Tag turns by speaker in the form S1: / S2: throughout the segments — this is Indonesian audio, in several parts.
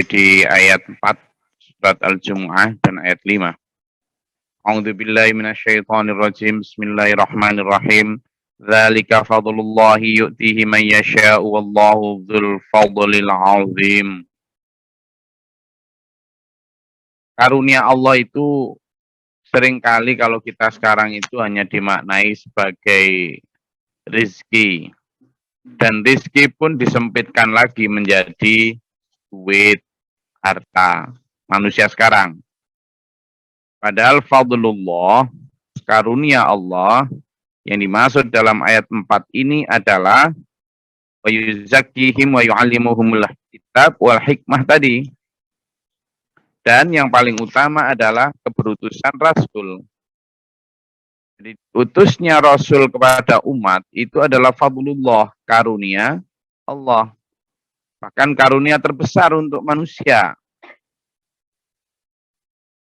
S1: di ayat 4 surat Al-Jumu'ah dan ayat 5. A'udzubillahi minasyaitonirrajim. Bismillahirrahmanirrahim. Dzalika fadlullahi yu'tihi man yasha'u wallahu dzul fadlil azim. Karunia Allah itu seringkali kalau kita sekarang itu hanya dimaknai sebagai rizki. Dan rizki pun disempitkan lagi menjadi duit, harta manusia sekarang. Padahal fadlullah, karunia Allah yang dimaksud dalam ayat 4 ini adalah wa yuzakkihim wa yu'allimuhumul kitab wal hikmah tadi. Dan yang paling utama adalah keberutusan Rasul. Jadi utusnya Rasul kepada umat itu adalah fadlullah, karunia Allah. Bahkan karunia terbesar untuk manusia.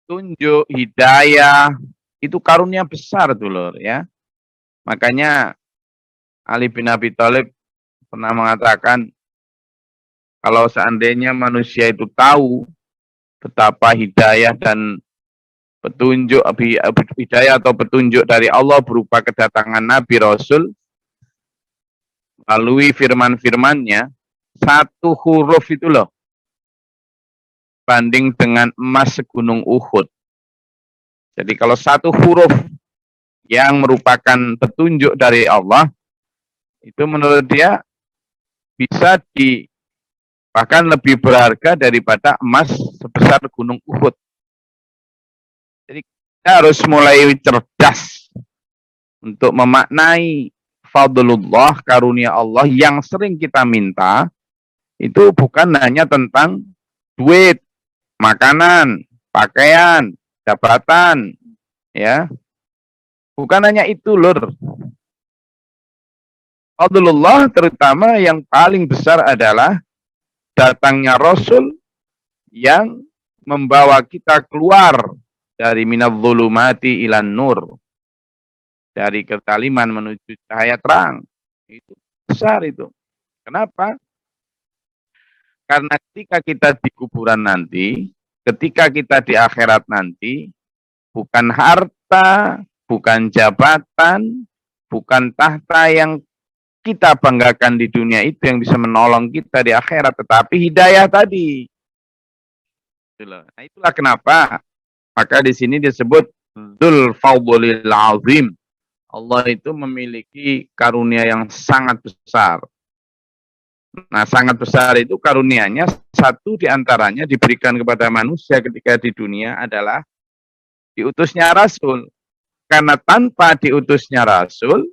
S1: Tunjuk, hidayah, itu karunia besar dulur ya. Makanya Ali bin Abi Thalib pernah mengatakan, kalau seandainya manusia itu tahu betapa hidayah dan petunjuk, hidayah atau petunjuk dari Allah berupa kedatangan Nabi Rasul, melalui firman-firmannya, satu huruf itu loh, banding dengan emas segunung Uhud. Jadi kalau satu huruf yang merupakan petunjuk dari Allah, itu menurut dia bisa bahkan lebih berharga daripada emas sebesar gunung Uhud. Jadi kita harus mulai cerdas untuk memaknai fadlullah, karunia Allah yang sering kita minta, itu bukan hanya tentang duit, makanan, pakaian, jabatan, ya. Bukan hanya itu, lur. Fadlullah terutama yang paling besar adalah datangnya Rasul yang membawa kita keluar dari minadh-dhulumati ilan nur. Dari kezaliman menuju cahaya terang. Itu besar itu. Kenapa? Karena ketika kita di kuburan nanti, ketika kita di akhirat nanti, bukan harta, bukan jabatan, bukan tahta yang kita banggakan di dunia itu yang bisa menolong kita di akhirat, tetapi hidayah tadi. Nah, itulah kenapa maka di sini disebut dzul fadlil azim. Allah itu memiliki karunia yang sangat besar. Nah, sangat besar itu karunianya, satu diantaranya diberikan kepada manusia ketika di dunia adalah diutusnya Rasul. Karena tanpa diutusnya Rasul,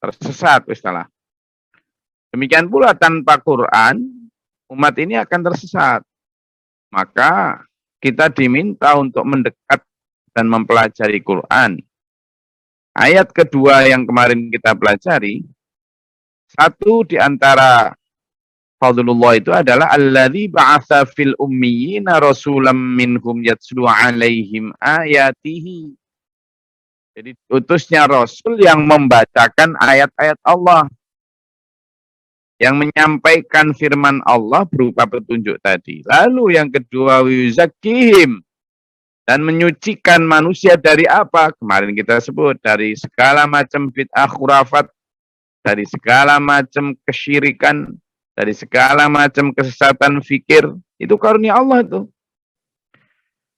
S1: tersesat istilah. Demikian pula tanpa Quran, umat ini akan tersesat. Maka kita diminta untuk mendekat dan mempelajari Quran. Ayat kedua yang kemarin kita pelajari, satu di antara fadlullah itu adalah alladzi ba'atsa fil ummiyina rasulam minhum yatslu 'alaihim ayatihi. Jadi utusnya Rasul yang membacakan ayat-ayat Allah, yang menyampaikan firman Allah berupa petunjuk tadi. Lalu yang kedua, yuzakkihim, dan menyucikan manusia dari apa? Kemarin kita sebut dari segala macam bid'ah khurafat, dari segala macam kesyirikan, dari segala macam kesesatan fikir. Itu karunia Allah itu.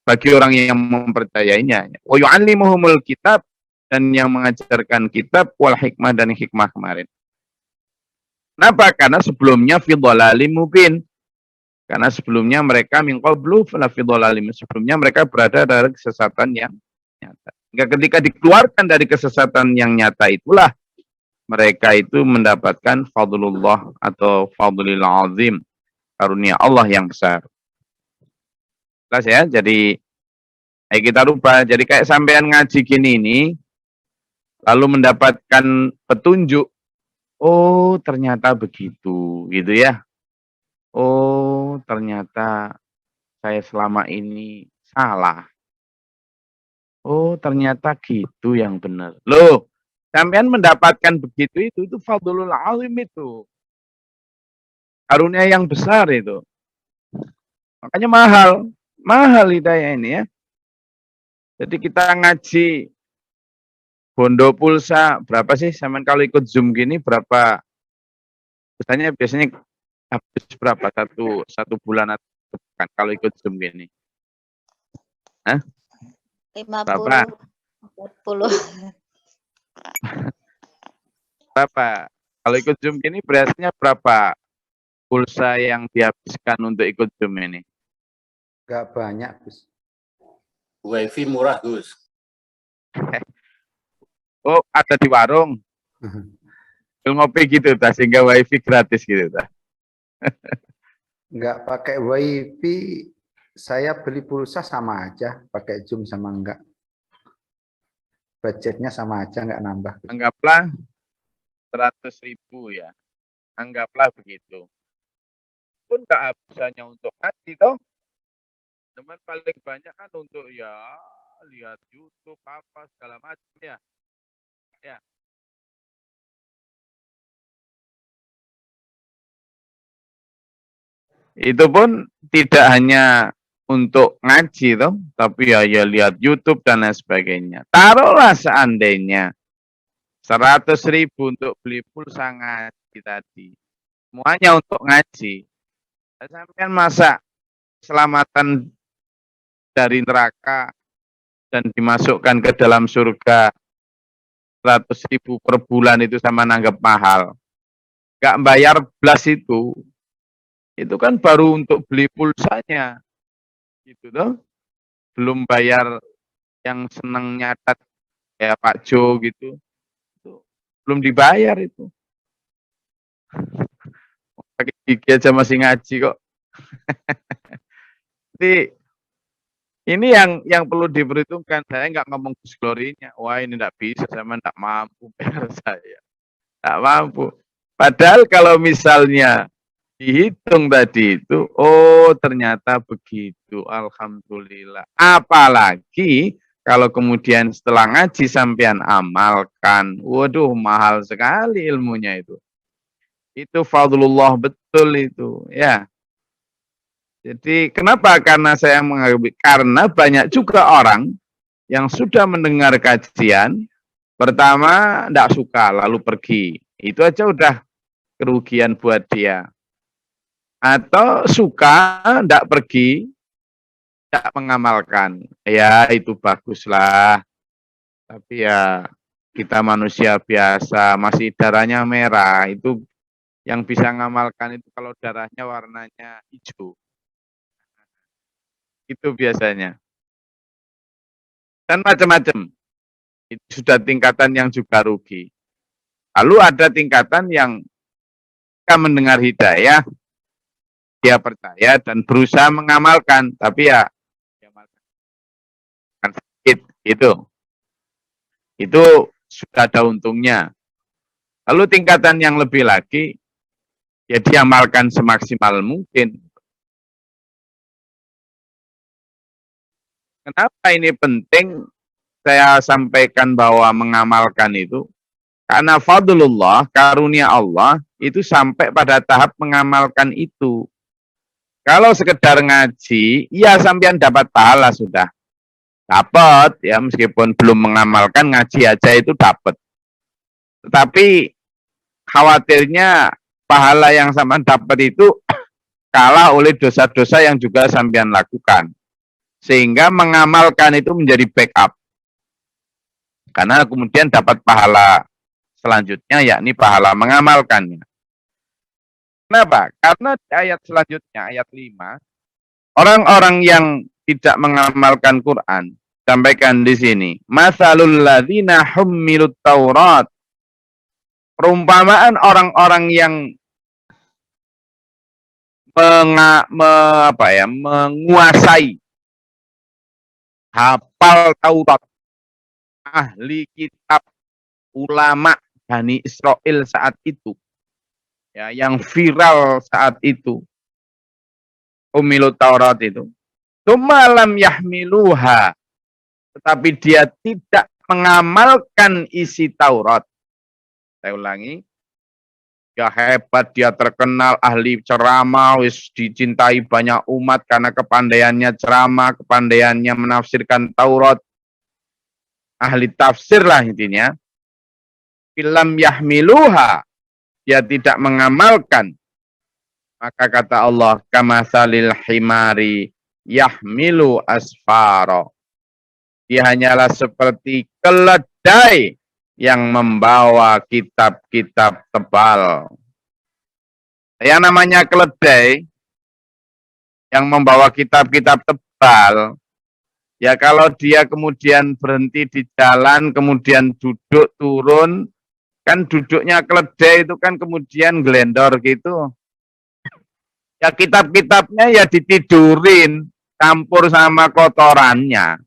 S1: Bagi orang yang mempercayainya. Wa yu'allimuhumul kitab, dan yang mengajarkan kitab wal hikmah, dan hikmah kemarin. Kenapa? Karena sebelumnya fi dhalalim mubin. Karena sebelumnya mereka min qablu fa fi dhalalim. Sebelumnya mereka berada dalam kesesatan yang nyata. Hingga ketika dikeluarkan dari kesesatan yang nyata itulah mereka itu mendapatkan fadlullah atau fadlil azim, karunia Allah yang besar. Jelas ya? Jadi kita rubah. Jadi kayak sampean ngaji gini ini, lalu mendapatkan petunjuk, oh ternyata begitu, gitu ya. Oh ternyata saya selama ini salah. Oh ternyata gitu yang benar. Loh, sampean mendapatkan begitu itu fadlul azim itu. Karunia yang besar itu. Makanya mahal. Mahal hidayah ini ya. Jadi kita ngaji bondo pulsa berapa sih? Sama kalau ikut Zoom gini berapa? Biasanya habis berapa satu bulan atau bukan kalau ikut Zoom gini? Hah?
S2: 50,
S1: Berapa?
S2: 40.
S1: Berapa? Kalau ikut Zoom gini biasanya berapa pulsa yang dihabiskan untuk ikut Zoom ini?
S3: Gak banyak, Gus.
S4: Wifi murah, Gus.
S1: Oh, ada di warung. Ngopi gitu, sehingga wifi gratis gitu.
S3: Nggak pakai wifi, saya beli pulsa sama aja, pakai Zoom sama enggak. Budgetnya sama aja, nggak nambah.
S1: Anggaplah 100.000 ya. Anggaplah begitu. Pun nggak habisnya untuk ngaji toh. Cuman paling banyak kan untuk ya lihat YouTube apa segala macam ya. Ya. Itu pun tidak hanya untuk ngaji toh, tapi ya lihat YouTube dan lain sebagainya. Taruhlah seandainya 100.000 untuk beli pulsa ngaji tadi. Semuanya untuk ngaji. Sampai masa keselamatan dari neraka dan dimasukkan ke dalam surga 100.000 per bulan itu sama nanggap mahal. Gak bayar belas itu kan baru untuk beli pulsanya. Gitu toh. Belum bayar yang senang nyatat kayak Pak Jo gitu. Belum dibayar itu. Pakai gigi aja masih ngaji kok. Jadi ini yang perlu diperhitungkan. Saya nggak ngomong Gus Glory-nya. Wah ini nggak bisa, saya nggak mampu bayar saya. Nggak mampu. Padahal kalau misalnya dihitung tadi itu, oh ternyata begitu. Alhamdulillah. Apalagi kalau kemudian setelah ngaji sampean amalkan. Waduh mahal sekali ilmunya itu. Itu fadlullah betul itu. Ya. Jadi kenapa? Karena saya menganggap karena banyak juga orang yang sudah mendengar kajian, pertama tidak suka lalu pergi. Itu aja udah kerugian buat dia. Atau suka tidak pergi, tidak mengamalkan. Ya itu baguslah. Tapi ya kita manusia biasa, masih darahnya merah. Itu yang bisa mengamalkan itu kalau darahnya warnanya hijau. Itu biasanya. Dan macam-macam. Itu sudah tingkatan yang juga rugi. Lalu ada tingkatan yang ketika mendengar hidayah, dia percaya dan berusaha mengamalkan. Tapi ya, kan sedikit. Itu sudah ada untungnya. Lalu tingkatan yang lebih lagi, ya diamalkan semaksimal mungkin. Kenapa ini penting saya sampaikan bahwa mengamalkan itu? Karena fadlullah, karunia Allah, itu sampai pada tahap mengamalkan itu. Kalau sekedar ngaji, ya sampean dapat pahala sudah. Dapat, ya meskipun belum mengamalkan, ngaji aja itu dapat. Tetapi khawatirnya pahala yang sampean dapat itu kalah oleh dosa-dosa yang juga sampean lakukan. Sehingga mengamalkan itu menjadi backup. Karena kemudian dapat pahala selanjutnya, yakni pahala mengamalkannya. Kenapa? Karena di ayat selanjutnya, ayat 5, orang-orang yang tidak mengamalkan Quran, sampaikan di sini, masalul ladzina hummilut Taurat. Perumpamaan orang-orang yang menguasai hafal Taurat, ahli kitab, ulama Bani Israel saat itu, ya, yang viral saat itu, umilut Taurat itu, tumalam yahmiluha, tetapi dia tidak mengamalkan isi Taurat. Saya ulangi, dia hebat, dia terkenal, ahli ceramah, wis dicintai banyak umat karena kepandaiannya ceramah, kepandaiannya menafsirkan Taurat, ahli tafsir lah intinya. Film yahmiluha, dia tidak mengamalkan. Maka kata Allah, kamasalil himari yahmilu asfaro. Dia hanyalah seperti keledai yang membawa kitab-kitab tebal. Yang namanya keledai yang membawa kitab-kitab tebal, ya kalau dia kemudian berhenti di jalan, kemudian duduk turun, kan duduknya keledai itu kan kemudian gelendor gitu. Ya kitab-kitabnya ya ditidurin, campur sama kotorannya.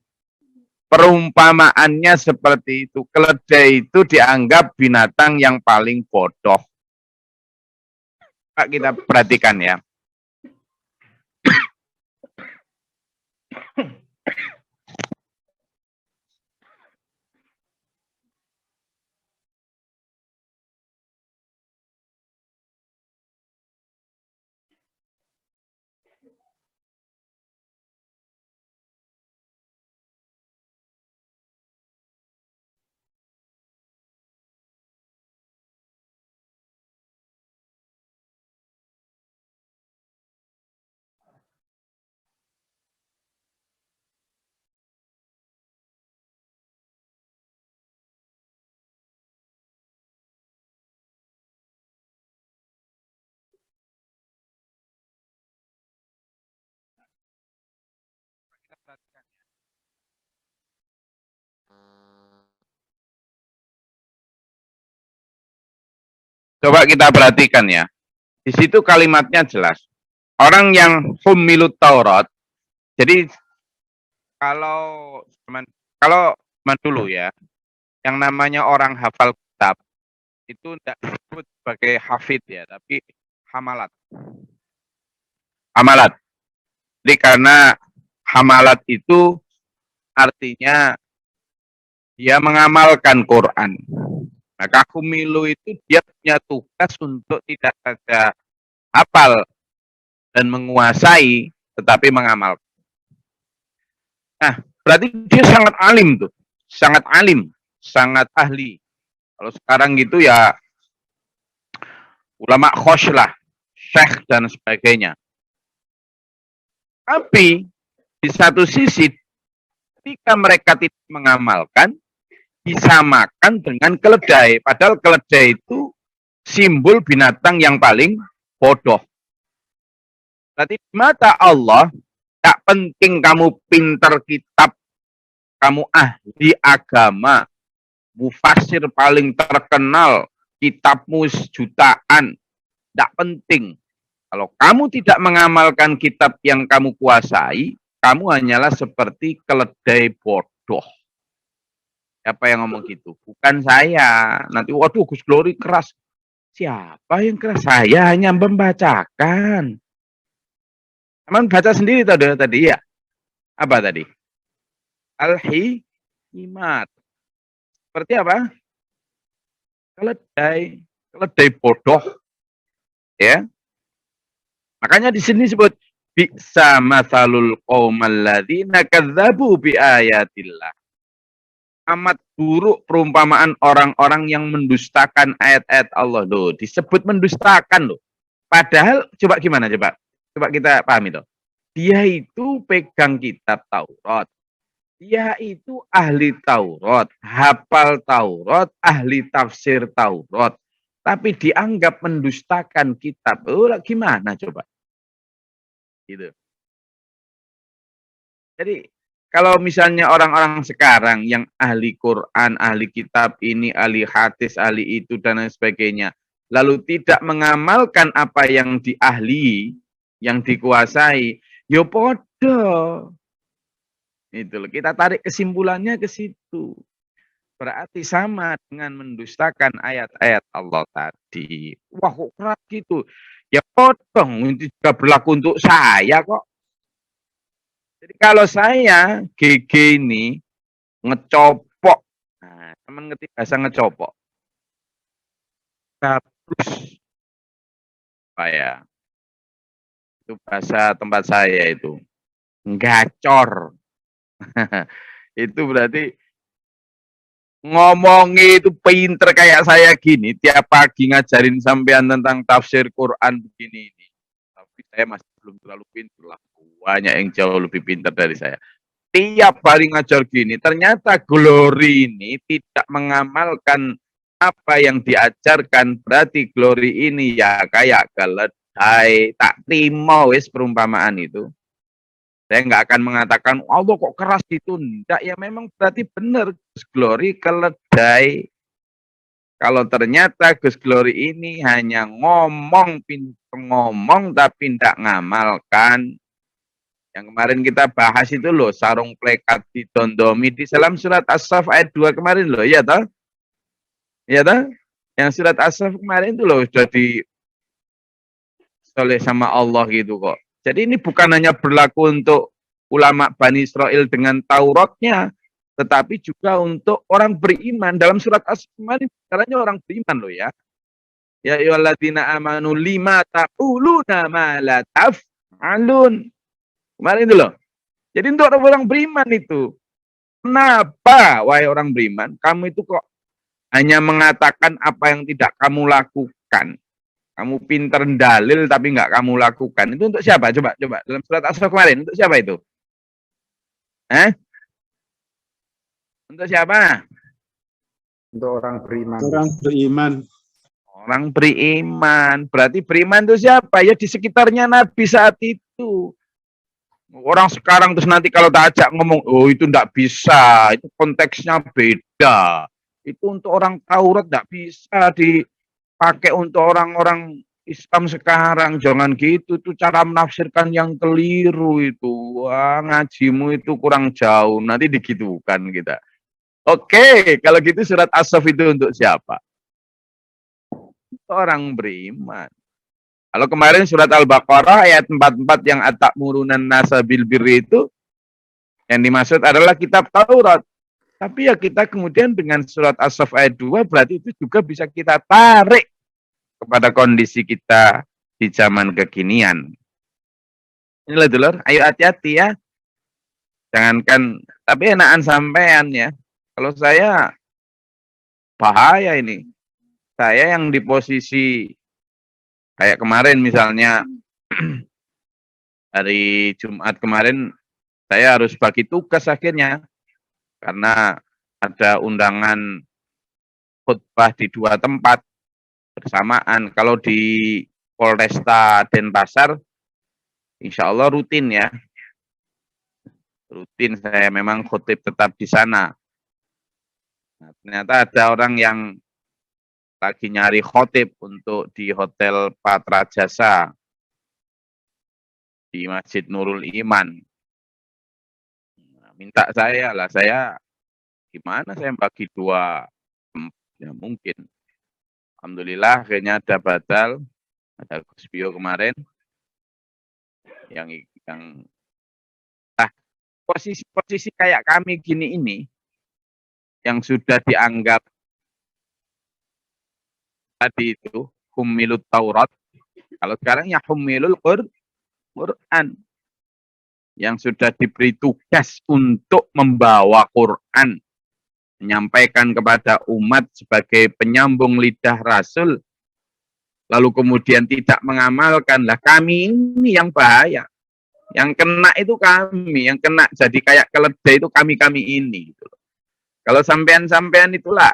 S1: Perumpamaannya seperti itu. Keledai itu dianggap binatang yang paling bodoh. Pak, kita perhatikan ya. Coba kita perhatikan ya. Di situ kalimatnya jelas. Orang yang humilut Taurat. Jadi kalau zaman dulu ya, yang namanya orang hafal kitab itu tidak disebut sebagai hafid ya, tapi hamalat. Hamalat. Jadi karena hamalat itu artinya dia mengamalkan Quran. Maka humilu itu dia punya tugas untuk tidak saja hafal dan menguasai, tetapi mengamalkan. Nah, berarti dia sangat alim tuh. Sangat alim, sangat ahli. Kalau sekarang gitu ya ulama khosh lah, syekh dan sebagainya. Tapi di satu sisi ketika mereka tidak mengamalkan, disamakan dengan keledai. Padahal keledai itu simbol binatang yang paling bodoh. Berarti di mata Allah, tak penting kamu pintar kitab, kamu ahli agama, mufasir paling terkenal, kitabmu jutaan, tak penting. Kalau kamu tidak mengamalkan kitab yang kamu kuasai, kamu hanyalah seperti keledai bodoh. Siapa yang ngomong gitu? Bukan saya. Nanti, waduh, Gus Glory keras. Siapa yang keras? Saya hanya membacakan. Emang baca sendiri tadi ya? Apa tadi? Al-himat. Seperti apa? Keledai. Keledai bodoh. Ya. Makanya di sini disebut bi'sa mathalul qaumal ladzina kadzdzabu bi ayatillah. Amat buruk perumpamaan orang-orang yang mendustakan ayat-ayat Allah. Loh, disebut mendustakan loh. Padahal coba gimana coba? Coba kita pahami tuh. Dia itu pegang kitab Taurat. Dia itu ahli Taurat, hafal Taurat, ahli tafsir Taurat. Tapi dianggap mendustakan kitab. Oh, gimana coba? Gitu. Jadi kalau misalnya orang-orang sekarang yang ahli Quran, ahli kitab ini, ahli hadis, ahli itu, dan lain sebagainya, lalu tidak mengamalkan apa yang diahli, yang dikuasai, yo podo. Itu loh. Kita tarik kesimpulannya ke situ. Berarti sama dengan mendustakan ayat-ayat Allah tadi. Wah, kok keras gitu? Ya potong, itu juga berlaku untuk saya kok. Jadi kalau saya GG ini ngecopok, nah, teman ngerti bahasa ngecopok. Gabrus, apa ya? Itu bahasa tempat saya itu. Gacor. Itu berarti ngomongi itu pinter kayak saya gini, tiap pagi ngajarin sampean tentang tafsir Quran begini ini. Tapi saya masih belum terlalu pinter lah. Banyak yang jauh lebih pintar dari saya. Tiap hari ngajar gini, ternyata Glory ini tidak mengamalkan apa yang diajarkan. Berarti Glory ini ya kayak keledai. Tak terima wis perumpamaan itu. Saya nggak akan mengatakan, Allah kok keras itu. Enggak, ya memang berarti benar. Gus Glory keledai. Kalau ternyata Gus Glory ini hanya ngomong, pintar ngomong, tapi tidak ngamalkan. Yang kemarin kita bahas itu loh, sarung plekat ditondomi di dalam surat As-Saff ayat 2 kemarin loh, iya toh? Iya toh? Yang surat As-Saff kemarin itu loh, sudah disoleh sama Allah gitu kok. Jadi ini bukan hanya berlaku untuk ulama Bani Israel dengan Tauratnya, tetapi juga untuk orang beriman. Dalam surat As-Saff kemarin, caranya orang beriman loh ya. Ya ayyuhalladzina amanu lima taquluna ma la taf'alun. Kemarin itu loh. Jadi untuk orang beriman itu, kenapa wahai orang beriman, kamu itu kok hanya mengatakan apa yang tidak kamu lakukan? Kamu pinter dalil tapi nggak kamu lakukan. Itu untuk siapa? Coba dalam surat As-Saff kemarin untuk siapa itu? Untuk siapa?
S3: Untuk orang beriman.
S5: Orang beriman.
S1: Orang beriman. Berarti beriman itu siapa? Ya di sekitarnya Nabi saat itu. Orang sekarang terus nanti kalau tak ajak ngomong, oh itu enggak bisa, itu konteksnya beda. Itu untuk orang Taurat enggak bisa dipakai untuk orang-orang Islam sekarang. Jangan gitu, itu cara menafsirkan yang keliru itu. Wah, ngajimu itu kurang jauh, nanti digitukan kita. Oke, kalau gitu surat As-Saff itu untuk siapa? Orang beriman. Kalau kemarin surat Al-Baqarah ayat 44 yang at-ta'murunan nasa bil birri itu yang dimaksud adalah kitab Taurat. Tapi ya kita kemudian dengan surat As-Saff ayat 2 berarti itu juga bisa kita tarik kepada kondisi kita di zaman kekinian. Inilah dulur, ayo hati-hati ya. Jangankan, tapi enakan sampean ya. Kalau saya bahaya ini. Saya yang di posisi kayak kemarin misalnya, hari Jumat kemarin, saya harus bagi tugas akhirnya. Karena ada undangan khutbah di 2 tempat bersamaan. Kalau di Polresta Denpasar, insya Allah rutin ya. Rutin saya memang khutib tetap di sana. Nah, ternyata ada orang yang lagi nyari khotib untuk di Hotel Patra Jasa di Masjid Nurul Iman. Nah, minta saya lah, saya gimana saya bagi 2 ya mungkin. Alhamdulillah akhirnya ada batal, ada Gus Bio kemarin yang posisi kayak kami gini ini yang sudah dianggap tadi itu humilut Taurat. Kalau sekarang ya humilul Quran. Yang sudah diberi tugas untuk membawa Quran. Menyampaikan kepada umat sebagai penyambung lidah Rasul. Lalu kemudian tidak mengamalkan. Lah kami ini yang bahaya. Yang kena itu kami. Yang kena jadi kayak keledai itu kami-kami ini. Gitu. Kalau sampean-sampean itulah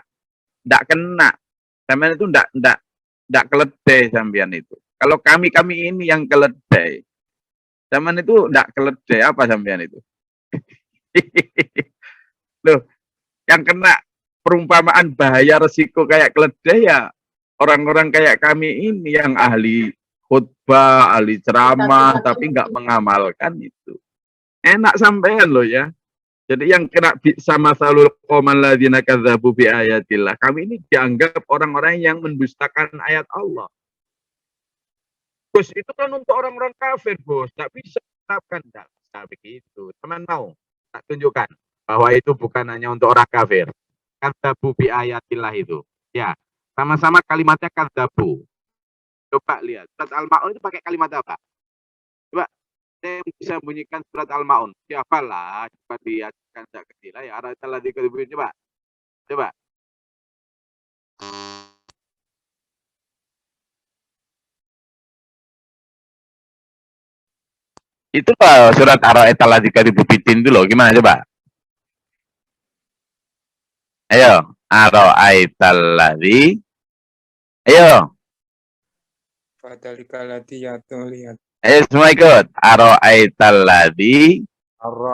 S1: tidak kena. Sampean itu enggak keledai sampean itu. Kalau kami ini yang keledai. Sampean itu enggak keledai apa sampean itu? Loh, yang kena perumpamaan bahaya resiko kayak keledai ya orang-orang kayak kami ini yang ahli khutbah, ahli ceramah tapi enggak mengamalkan itu. Enak sampean loh ya. Jadi yang kena sama salul qauman ladzina kadzdzabu bi ayatillah. Kami ini dianggap orang-orang yang mendustakan ayat Allah. Bos, itu kan untuk orang-orang kafir, Bos. Tak bisa terapkan. Tidak bisa begitu. Teman mau tak tunjukkan bahwa itu bukan hanya untuk orang kafir. Kadzdzabu bi ayatillah itu. Ya, sama-sama kalimatnya kadzdzabu. Coba lihat. Surat Al-Ma'un itu pakai kalimat apa? Coba. Saya yang bisa bunyikan surat Al-Ma'un. Siapalah. Coba diajarkan sejak kecil. Ya, arah telah diketahui. Coba. Coba. Itu loh, surat Ar-Ra'aital ladzi itu loh. Gimana coba? Ayo. Ar-Ra'aital ladzi. Ayo.
S5: Fadhalika alladzi yad'u lihat.
S1: Ayo semua ikut. Ar-Ra'aital ladzi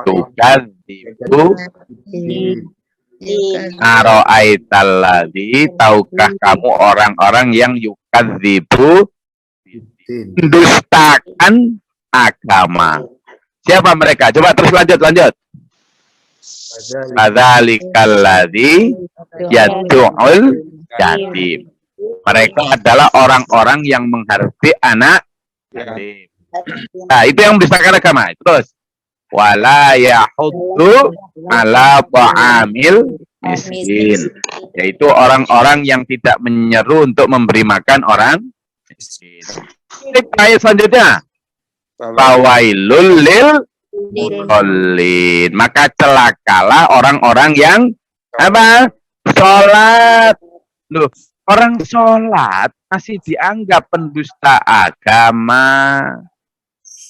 S1: tukadzibu. Ar-Ra'aital ladzi, tahukah kamu orang-orang yang yukadzibu, mendustakan agama. Siapa mereka? Coba terus lanjut. Fadzalikal ladzi yad'ul yatim. Mereka adalah orang-orang yang menghargai anak yatim. Nah, itu yang mendustakan agama. Terus wala yahuddu ala ta'amil miskin, yaitu orang-orang yang tidak menyeru untuk memberi makan orang miskin. Ini ayat selanjutnya. Fawailul lil musallin. Maka celakalah orang-orang yang apa? Sholat. Loh, orang sholat masih dianggap pendusta agama,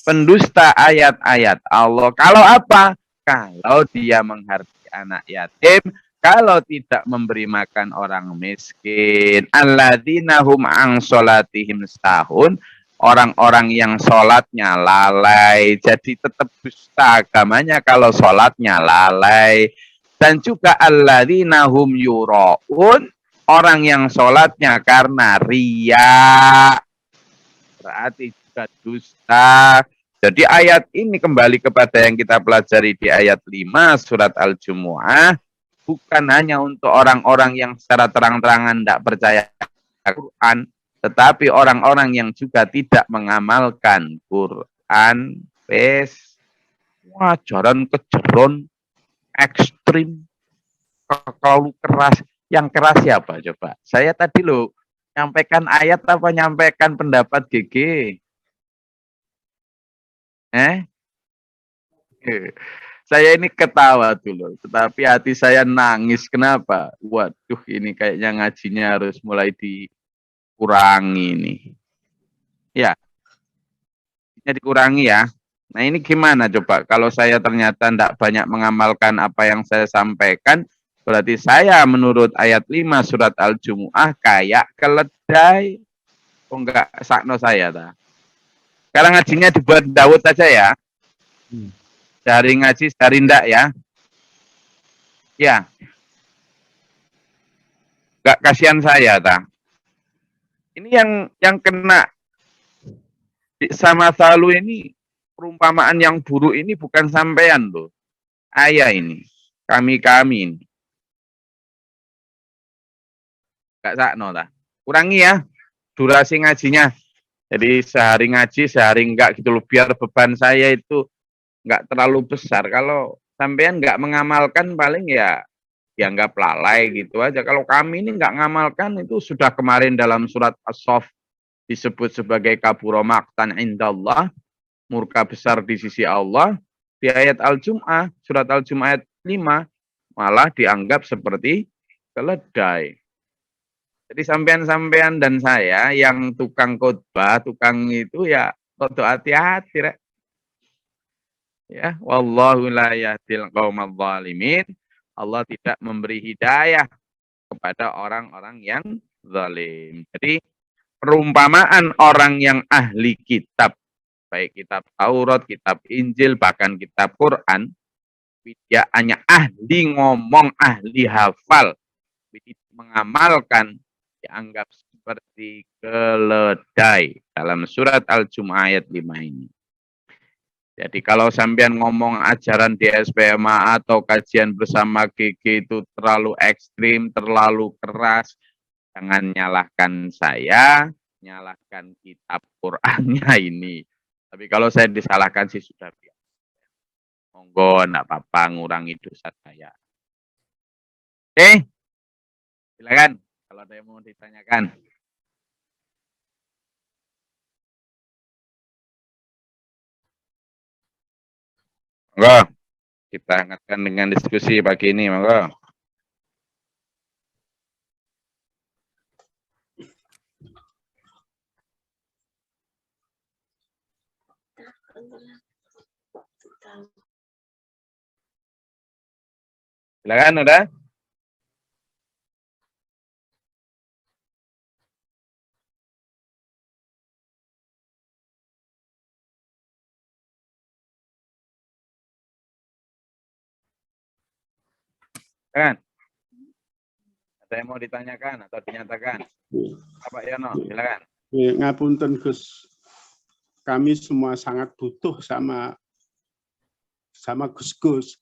S1: pendusta ayat-ayat Allah. Kalau apa? Kalau dia menghargai anak yatim, kalau tidak memberi makan orang miskin. Alladzina hum an sholatihim sahun. Orang-orang yang sholatnya lalai, jadi tetap dusta agamanya kalau sholatnya lalai. Dan juga alladzina hum yura'un, orang yang sholatnya karena riya, berarti juga dusta. Jadi ayat ini kembali kepada yang kita pelajari di ayat 5 surat Al-Jumu'ah, bukan hanya untuk orang-orang yang secara terang-terangan tidak percaya Al-Quran, tetapi orang-orang yang juga tidak mengamalkan Quran. Ajaran kejeron, ekstrim, terlalu keras. Yang keras siapa coba? Saya tadi loh nyampaikan ayat apa nyampaikan pendapat GG? Saya ini ketawa dulu, tetapi hati saya nangis. Kenapa? Waduh, ini kayaknya ngajinya harus mulai dikurangi nih. Ya, ini dikurangi ya. Nah ini gimana coba? Kalau saya ternyata tidak banyak mengamalkan apa yang saya sampaikan, berarti saya menurut ayat 5 surat Al-Jumu'ah kayak keledai. Oh enggak, sakno saya ta. Sekarang ngajinya dibuat Daud aja ya. Sehari ngaji, sehari ndak ya. Ya. Enggak, kasihan saya ta. Ini yang kena sama Salu ini, perumpamaan yang buruk ini bukan sampean loh. Ayah ini. Kami ini. Enggak sakno ta. Kurangi ya durasi ngajinya. Jadi sehari ngaji, sehari enggak gitu loh. Biar beban saya itu enggak terlalu besar. Kalau sampean enggak mengamalkan paling ya dianggap lalai gitu aja. Kalau kami ini enggak ngamalkan itu sudah kemarin dalam surat As-Saff disebut sebagai kabura maqtan indallah, murka besar di sisi Allah. Di ayat Al-Jum'ah, surat Al-Jum'ah ayat 5 malah dianggap seperti keledai. Jadi sampean-sampean dan saya yang tukang khotbah, tukang itu ya rodok hati-hati rek. Ya, wallahu la yahdil qaumadz zalimin. Allah tidak memberi hidayah kepada orang-orang yang zalim. Jadi perumpamaan orang yang ahli kitab, baik kitab Taurat, kitab Injil, bahkan kitab Quran, dia hanya ahli ngomong, ahli hafal, mengamalkan, dianggap seperti keledai dalam surat Al-Jumu'ah ayat 5 ini. Jadi kalau sampean ngomong ajaran di SPMA atau kajian bersama GG itu terlalu ekstrim, terlalu keras, jangan nyalahkan saya, nyalahkan kitab Qur'annya ini. Tapi kalau saya disalahkan sih sudah biasa. Monggo, enggak apa-apa, ngurangi dosa saya. Oke, silakan. Kalau ada yang mau ditanyakan. Monggo, kita hangatkan dengan diskusi pagi ini, monggo. Silakan, udah? Kan? Ada yang mau ditanyakan atau dinyatakan? Pak Yono, silakan.
S6: Ngapunten Gus, kami semua sangat butuh sama Gus-Gus.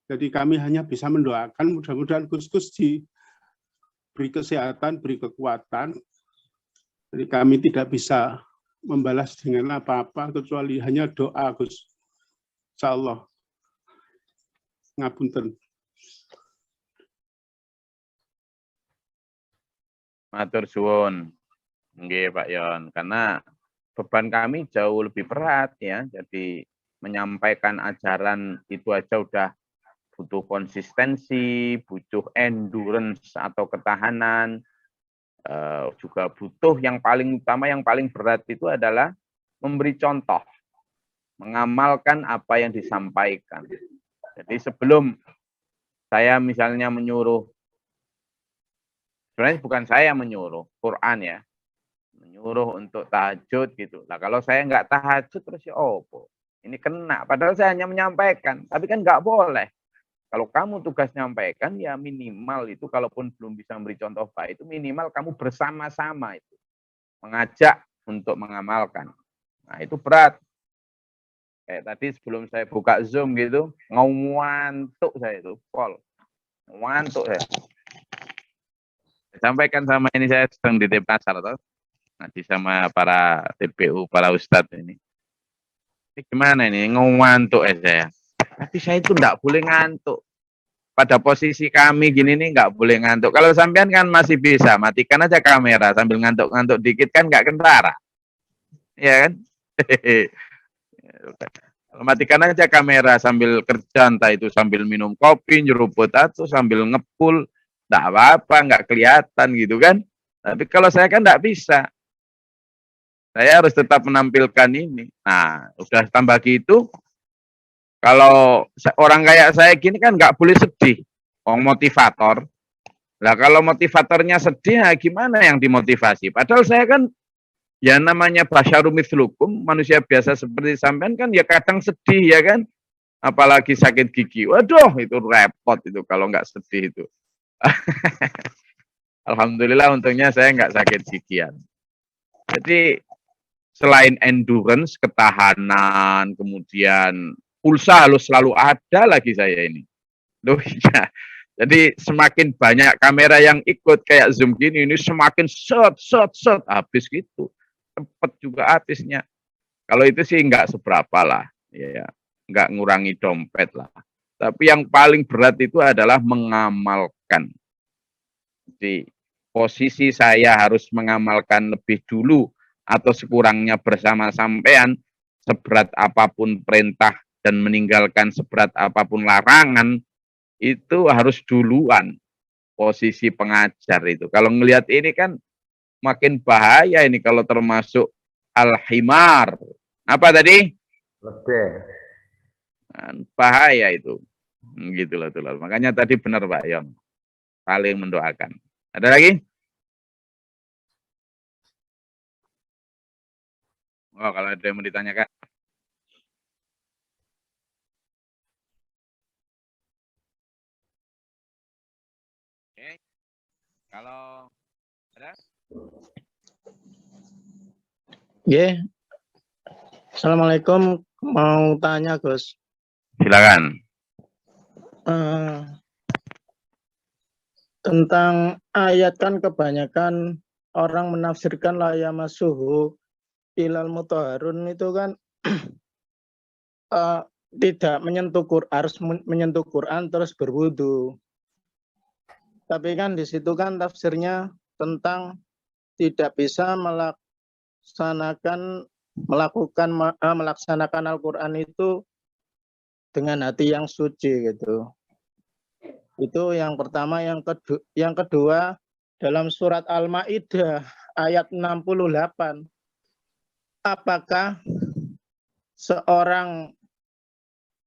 S6: Jadi kami hanya bisa mendoakan mudah-mudahan Gus-Gus diberi kesehatan, beri kekuatan. Jadi kami tidak bisa membalas dengan apa-apa kecuali hanya doa Gus. Insyaallah. Ngapunten.
S1: Matur suwun. Nggih, Pak Yon, karena beban kami jauh lebih berat ya. Jadi menyampaikan ajaran itu aja udah butuh konsistensi, butuh endurance atau ketahanan, juga butuh yang paling utama, yang paling berat itu adalah memberi contoh, mengamalkan apa yang disampaikan. Jadi sebelum saya misalnya menyuruh, sebenarnya bukan saya menyuruh, Quran ya, menyuruh untuk tahajud gitu. Nah kalau saya nggak tahajud terus ya opo, ini kena. Padahal saya hanya menyampaikan, tapi kan nggak boleh. Kalau kamu tugas nyampaikan, ya minimal itu, kalaupun belum bisa memberi contoh baik, itu minimal kamu bersama-sama itu. Mengajak untuk mengamalkan. Nah itu berat. Kayak tadi sebelum saya buka Zoom gitu, ngantuk saya itu, Pol. Ngantuk saya. Sampaikan sama ini, saya sedang di pasar, toh. Nanti sama para TPU, para ustadz ini. Ini gimana ini, ngantuk saya. Tapi saya itu enggak boleh ngantuk. Pada posisi kami gini nih enggak boleh ngantuk. Kalau sampean kan masih bisa, matikan aja kamera sambil ngantuk-ngantuk dikit kan enggak kentara. Iya kan? Kalau matikan aja kamera sambil kerja, entah itu sambil minum kopi, nyeruput atau sambil ngepul, enggak apa-apa, enggak kelihatan gitu kan. Tapi kalau saya kan enggak bisa. Saya harus tetap menampilkan ini. Nah, udah tambah gitu, kalau orang kayak saya gini kan nggak boleh sedih. Orang motivator. Lah kalau motivatornya sedih, ya gimana yang dimotivasi? Padahal saya kan, ya namanya basyarum mitslukum, manusia biasa seperti sampean kan ya kadang sedih ya kan. Apalagi sakit gigi. Waduh, itu repot itu kalau nggak sedih itu. Alhamdulillah untungnya saya nggak sakit gigian. Jadi selain endurance, ketahanan, kemudian pulsa harus selalu ada lagi saya ini. Loh, ya. Jadi semakin banyak kamera yang ikut kayak Zoom gini, ini semakin set habis gitu. Cepet juga habisnya. Kalau itu sih nggak seberapa lah, ya, nggak ngurangi dompet lah. Tapi yang paling berat itu adalah mengamalkan. Jadi posisi saya harus mengamalkan lebih dulu atau sekurangnya bersama sampean, seberat apapun perintah dan meninggalkan seberat apapun larangan, itu harus duluan posisi pengajar itu. Kalau ngelihat ini kan makin bahaya ini kalau termasuk al-himar. Apa tadi?
S3: Lebih.
S1: Bahaya itu. Gitu loh, tuh. Makanya tadi benar Pak Yon. Saling mendoakan. Ada lagi? Oh, kalau ada yang mau ditanyakan. Oke. Kalau ada?
S7: Ya, Assalamualaikum. Mau tanya, Gus.
S1: Silakan.
S7: Tentang ayat kan kebanyakan orang menafsirkan la yamassuhu ilal mutahharun itu kan tidak menyentuh Quran, harus menyentuh Quran terus berwudu. Tapi kan di situ kan tafsirnya tentang tidak bisa melaksanakan Al-Quran itu dengan hati yang suci gitu. Itu yang pertama. Yang kedua dalam surat Al-Maidah ayat 68. Apakah seorang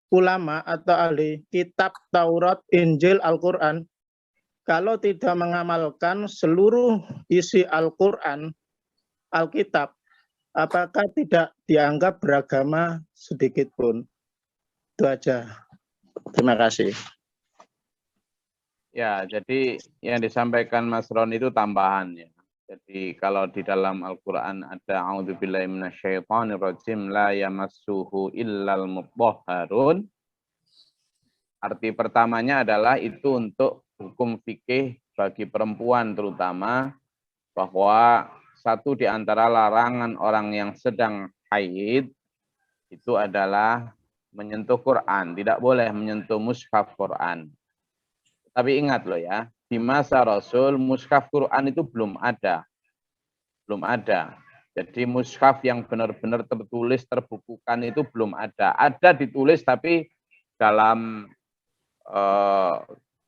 S7: ulama atau ahli kitab Taurat, Injil, Al-Quran kalau tidak mengamalkan seluruh isi Al-Quran, Alkitab, apakah tidak dianggap beragama sedikit pun? Itu aja. Terima kasih.
S1: Ya, jadi yang disampaikan Mas Ron itu tambahannya. Jadi kalau di dalam Al-Quran ada a'udzubillahi minasyaitonirrajim la yamassuhu illal mutahharun. Arti pertamanya adalah itu untuk hukum fikih bagi perempuan terutama, bahwa satu di antara larangan orang yang sedang haid itu adalah menyentuh Quran, tidak boleh menyentuh mushaf Quran. Tapi ingat loh ya, di masa Rasul mushaf Quran itu belum ada. Belum ada. Jadi mushaf yang benar-benar tertulis, terbukukan itu belum ada. Ada ditulis tapi dalam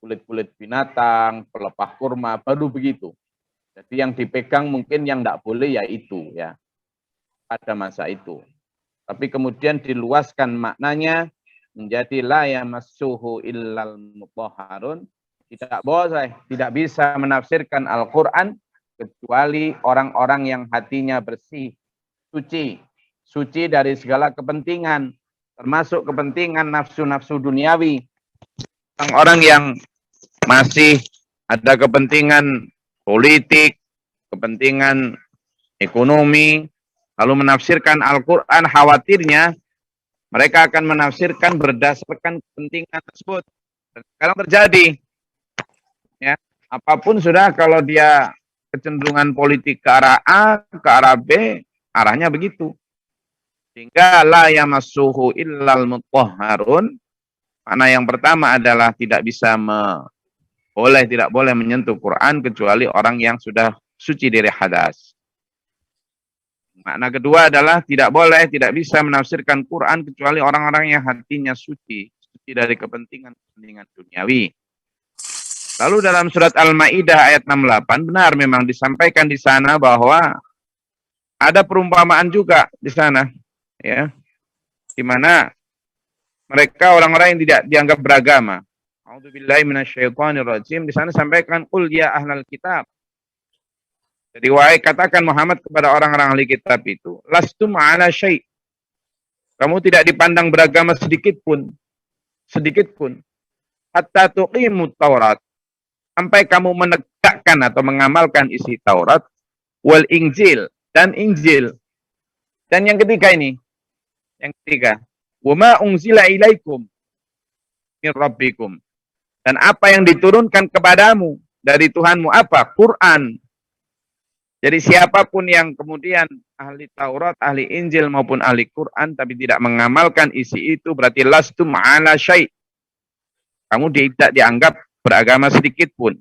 S1: kulit-kulit binatang, pelepah kurma, baru begitu. Jadi yang dipegang mungkin yang tidak boleh ya itu ya, pada masa itu. Tapi kemudian diluaskan maknanya menjadi la yamassuhu illal mutahharun. Tidak boleh, tidak bisa menafsirkan Al-Quran kecuali orang-orang yang hatinya bersih, suci. Suci dari segala kepentingan, termasuk kepentingan nafsu-nafsu duniawi. Orang-orang yang masih ada kepentingan politik, kepentingan ekonomi, lalu menafsirkan Al-Quran, khawatirnya mereka akan menafsirkan berdasarkan kepentingan tersebut. Dan sekarang terjadi. Ya, apapun sudah, kalau dia kecenderungan politik ke arah A, ke arah B, arahnya begitu. Sehingga la yamassuhu illal mutahharun. Makna yang pertama adalah tidak boleh menyentuh Quran kecuali orang yang sudah suci dari hadas. Makna kedua adalah tidak boleh, tidak bisa menafsirkan Quran kecuali orang-orang yang hatinya suci dari kepentingan duniawi. Lalu dalam surat Al-Maidah ayat 68 benar memang disampaikan di sana bahwa ada perumpamaan juga di sana, ya, di mana mereka orang-orang yang tidak dianggap beragama. A'udzubillahi minasyaitonirrajim. Di sana sampaikan qul ya ahlal kitab. Jadi wahai katakan Muhammad kepada orang-orang ahli kitab itu, lastum ala syai'. Kamu tidak dipandang beragama sedikit pun. Sedikit pun. Hatta tuqimut Taurat. Sampai kamu menegakkan atau mengamalkan isi Taurat, wal Injil, dan Injil. Dan yang ketiga ini, yang ketiga, wama unzila ilaikum min rabbikum. Dan apa yang diturunkan kepadamu dari Tuhanmu, apa? Quran. Jadi siapapun yang kemudian ahli Taurat, ahli Injil maupun ahli Quran tapi tidak mengamalkan isi itu, berarti lastum ala syai'. Kamu tidak dianggap beragama sedikit pun.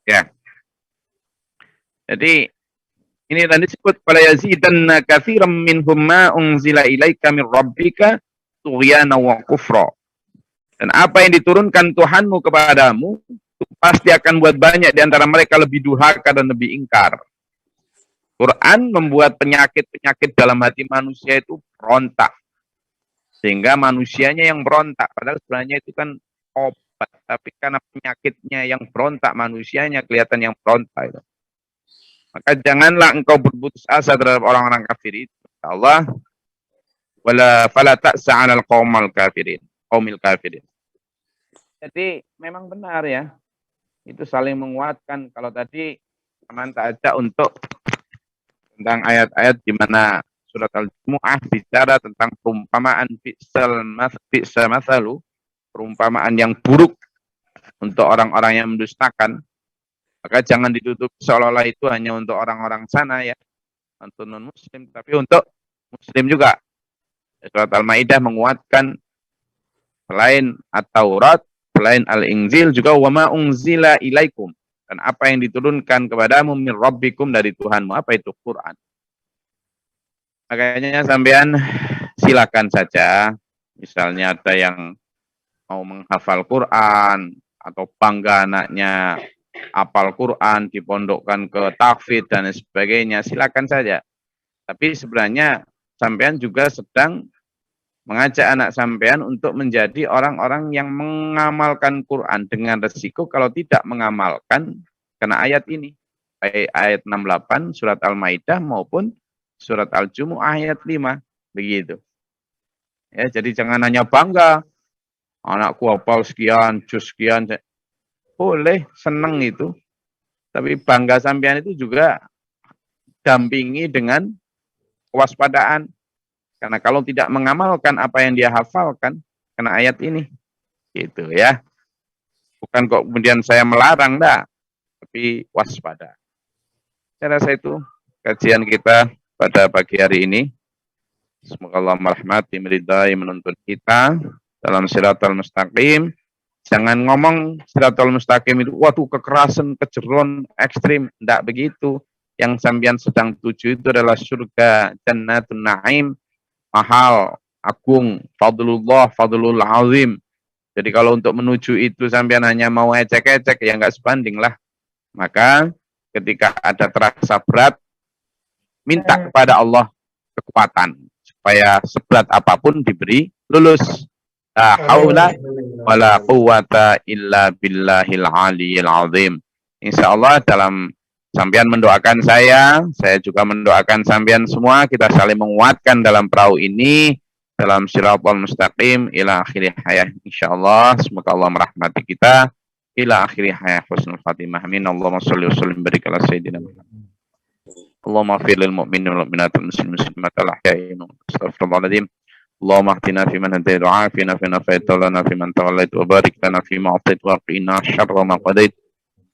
S1: Ya. Jadi ini tadi disebut pada yazidanna katsiran minhum ma unzila ilaika min rabbika tughyana wa kufra. Dan apa yang diturunkan Tuhanmu kepadamu itu pasti akan buat banyak di antara mereka lebih durhaka dan lebih ingkar. Quran membuat penyakit-penyakit dalam hati manusia itu berontak. Sehingga manusianya yang berontak. Padahal sebenarnya itu kan obat. Tapi karena penyakitnya yang berontak, manusianya kelihatan yang berontak. Itu. Maka janganlah engkau berputus asa terhadap orang-orang kafir itu. Allah, wala fala ta'sa 'alal qaumil kafirin. Jadi memang benar ya. Itu saling menguatkan. Kalau tadi teman tak ajak untuk tentang ayat-ayat di mana surat Al-Jumu'ah bicara tentang perumpamaan bi'sal mathalu, perumpamaan yang buruk untuk orang-orang yang mendustakan. Maka jangan ditutup seolah-olah itu hanya untuk orang-orang sana ya, untuk non-muslim, tapi untuk muslim juga. Surat Al-Maidah menguatkan selain At-Taurat, selain Al-Injil juga wama unzila ilaikum. Dan apa yang diturunkan kepadamu min rabbikum dari Tuhanmu. Apa itu? Quran. Makanya sampean silakan saja Misalnya ada yang mau menghafal Quran atau bangga anaknya hafal Quran, dipondokkan ke tahfidz dan sebagainya, silakan saja. Tapi sebenarnya sampean juga sedang mengajak anak sampean untuk menjadi orang-orang yang mengamalkan Quran dengan resiko kalau tidak mengamalkan kena ayat ini. Baik ayat 68 surat Al-Maidah maupun surat Al-Jumu'ah ayat 5. Begitu. Ya, jadi jangan hanya bangga. Anakku hafal sekian, juz sekian. Boleh, senang itu. Tapi bangga sampean itu juga dampingi dengan kewaspadaan. Karena kalau tidak mengamalkan apa yang dia hafalkan, kena ayat ini. Gitu ya. Bukan kok kemudian saya melarang, enggak. Tapi waspada. Saya rasa itu kajian kita pada pagi hari ini. Semoga Allah merahmati, meridai, menuntun kita dalam Shiratal Mustaqim. Jangan ngomong Shiratal Mustaqim itu, waduh kekerasan, kejeron, ekstrim. Tidak begitu. Yang sampean sedang tuju itu adalah surga, Jannatun Naim, mahal, agung, fadlullah, fadlul azim. Jadi kalau untuk menuju itu sampean hanya mau ecek-ecek, ya nggak sebanding lah. Maka ketika ada terasa berat, minta kepada Allah kekuatan. Supaya seberat apapun diberi lulus. La haula wala quwata illa billahil aliyil azim. Insyaallah dalam sampean mendoakan saya juga mendoakan sampean semua, kita saling menguatkan dalam perahu ini, dalam Shiratal Mustaqim ila akhir hayat insyaallah. Semoga Allah merahmati kita ila akhir hayat husnul khatimah. Amin. Allahumma sholli wa sallim barik ala sayyidina Muhammad. Allahumma ighfir lil mu'minin wal mu'minat wal muslimin muslimat al ahya'i minhum astaghfirullahaladzim. Allahumma ahdina fi man hadayt wa afina fi man afayt wa lana fi man tawallayt wa barik lana fi ma atait wa qina syarra ma qadait.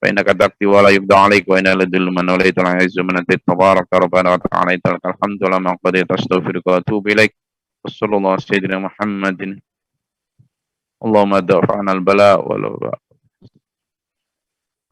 S1: Fa innaka taqdi wa la yuqda 'alaik wa inna ladhillu man walayt wa la yu'izzu man atait tabarak rabbana wa ta'ala alhamdulillah ma qadait astaghfiruka wa atubu ilaik. Wassallallahu sayyidina Muhammadin. Allahumma da'fa'na al-bala wal waba.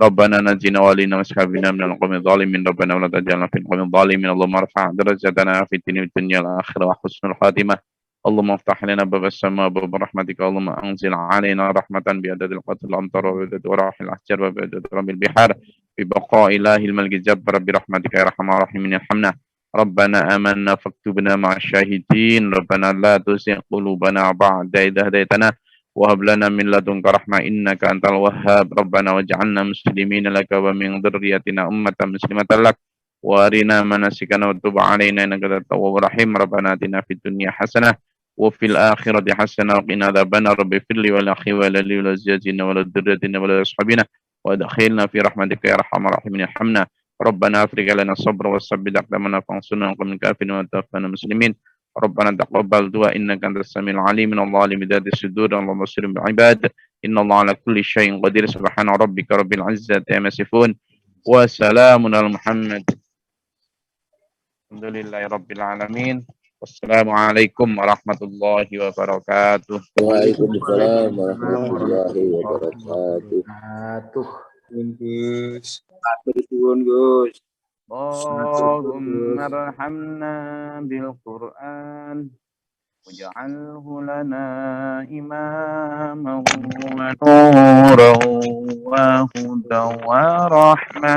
S1: Rabbana najina walina washabina minal qawmi dhalimin. Rabbana wa la taj'alna fil qawmi dhalimin. Allahumma rfa' darajatana fid dunya wal akhirah wa husnul khatimah. Allahumma iftah lana babas sama bab rahmatika. Allahumma anzil alaina rahmatan bi adadil qatil amtar wa bi warahil ahjar wa bi adad rabbil bihar bi baqa ilahil maliki jabbar bi rahmatika ya arhamar rahimin yarhamna. Rabbana amanna faktubna ma'asy syahidin. Rabbana la tuzigh qulubana ba'da idh hadaytana وهب لنا من لدنك رحمة إنك أنت الوهاب. ربنا واجعلنا مسلمين لك ومن ذريتنا أمة مسلمة لك وأرنا مناسكنا وتب علينا إنك أنت التواب الرحيم. ربنا آتنا في الدنيا حسنة وفي الآخرة حسنة وقنا عذاب النار. رب اغفر لي ولأخي ولي ولأزواجنا ولذريتنا ولأصحابنا وأدخلنا في رحمتك يا أرحم الراحمين ارحمنا. ربنا أفرغ لنا الصبر وثبت أقدامنا فانصرنا على القوم الكافرين وتوفنا مسلمين. ربنا تقبل دعاء إنك أنت السميع العليم. من الله بذات الصدور الله بصير بعباد. إن الله على كل شيء قدير. سبحان ربك رب العزة عما يصفون وسلام على محمد الحمد لله رب العالمين. والسلام عليكم ورحمة الله وبركاته.
S4: Waalaikumsalam warahmatullahi wabarakatuh.
S5: Gus.
S4: Gus.
S1: اللهم ارحمنا بالقرآن واجعله لنا إماما ونورا وهدى ورحمة